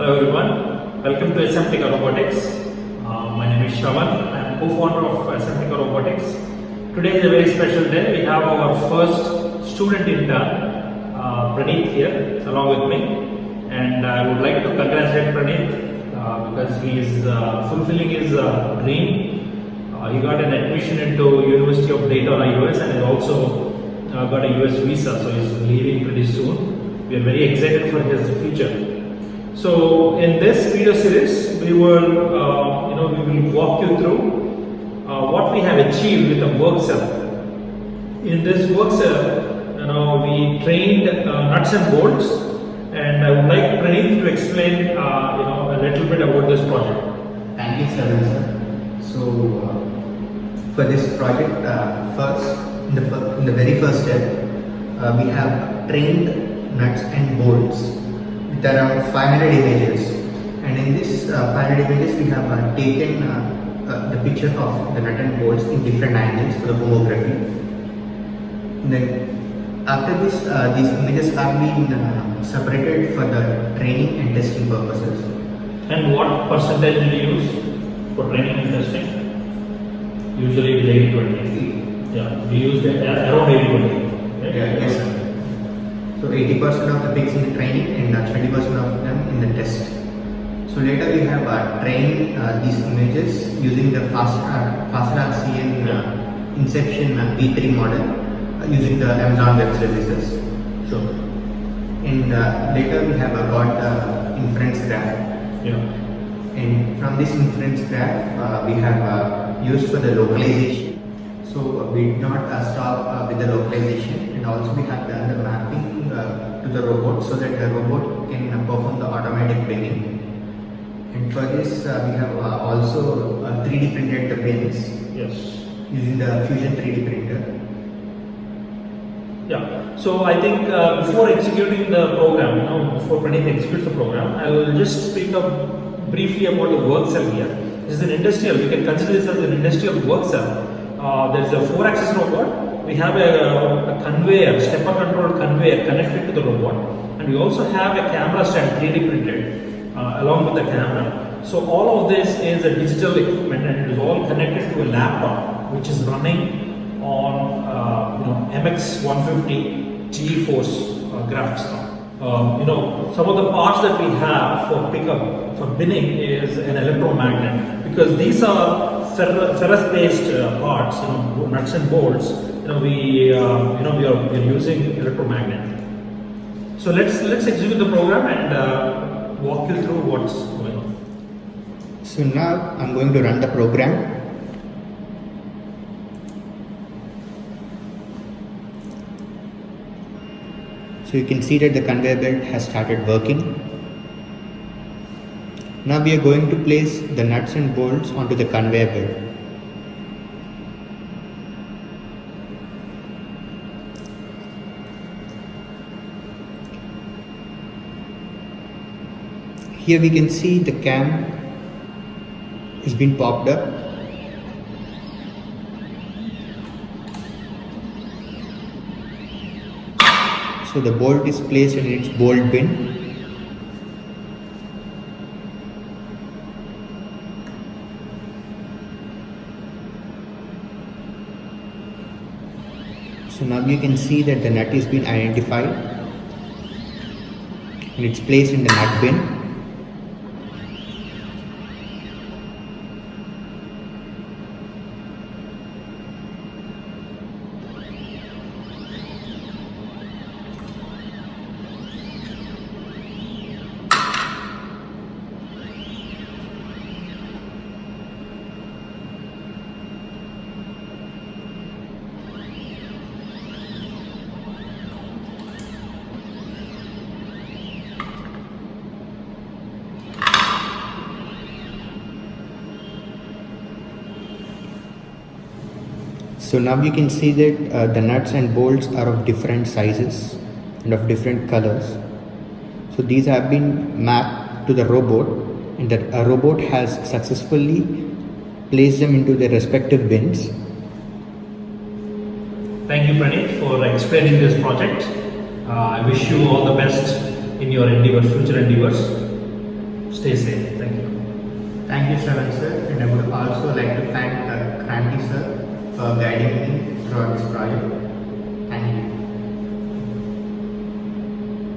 Hello everyone, welcome to Assemtica Robotics. My name is Shravan. I am co-founder of Assemtica Robotics. Today is a very special day. We have our first student intern, Praneeth here along with me, and I would like to congratulate Praneeth because he is fulfilling his dream. He got an admission into University of Daytona, US, and he also got a US visa, so he's leaving pretty soon. We are very excited for his future. So in this video series, we will walk you through what we have achieved with the work cell. In this work cell, we trained nuts and bolts, and I would like Praneeth to explain a little bit about this project. Thank you, sir. So for this project, in the very first step, we have trained nuts and bolts with around 500 images, and in this 500 images we have taken the picture of the nut and bolts in different angles for the homography. And then after this, these images have been separated for the training and testing purposes. And what percentage do you use for training and testing? Usually it is 80-20. Yeah, we used around 80-20. Right? Yeah, yes, sir. So 80% of the pics in the training and 20% of them in the test. So later we have trained these images using the FastRCN Inception V3 model using the Amazon Web Services. Sure. And later we have got the inference graph. Yeah. And from this inference graph we have used for the localization. So we did not stop with the localization, and also we have done the mapping to the robot so that the robot can perform the automatic binning. And for this we have also 3D printed the bins. Yes. Using the Fusion 3D printer. Yeah. So I think before executing the program, before Praneeth executes the program, I will just speak up briefly about the work cell here. This is an industrial. We can consider this as an industrial work cell. There is a 4-axis robot. We have a conveyor, stepper controlled conveyor connected to the robot, and we also have a camera stand 3D printed along with the camera. So all of this is a digital equipment, and it is all connected to a laptop which is running on MX150 GeForce graphics card. Some of the parts that we have for binning is an electromagnet, because these are ferrous-based parts, nuts and bolts. We are using electromagnet. So let's execute the program and walk you through what's going on. So now I'm going to run the program. So you can see that the conveyor belt has started working. Now we are going to place the nuts and bolts onto the conveyor belt. Here we can see the cam has been popped up. So the bolt is placed in its bolt bin. So now you can see that the nut is been identified and it's placed in the nut bin. So now you can see that the nuts and bolts are of different sizes and of different colors. So these have been mapped to the robot, and the robot has successfully placed them into their respective bins. Thank you, Praneeth, for explaining this project. I wish you all the best in your endeavors, future endeavors. Stay safe. Thank you. Thank you, Shravan sir, and I would also like to thank Kranti sir for guiding me throughout this project.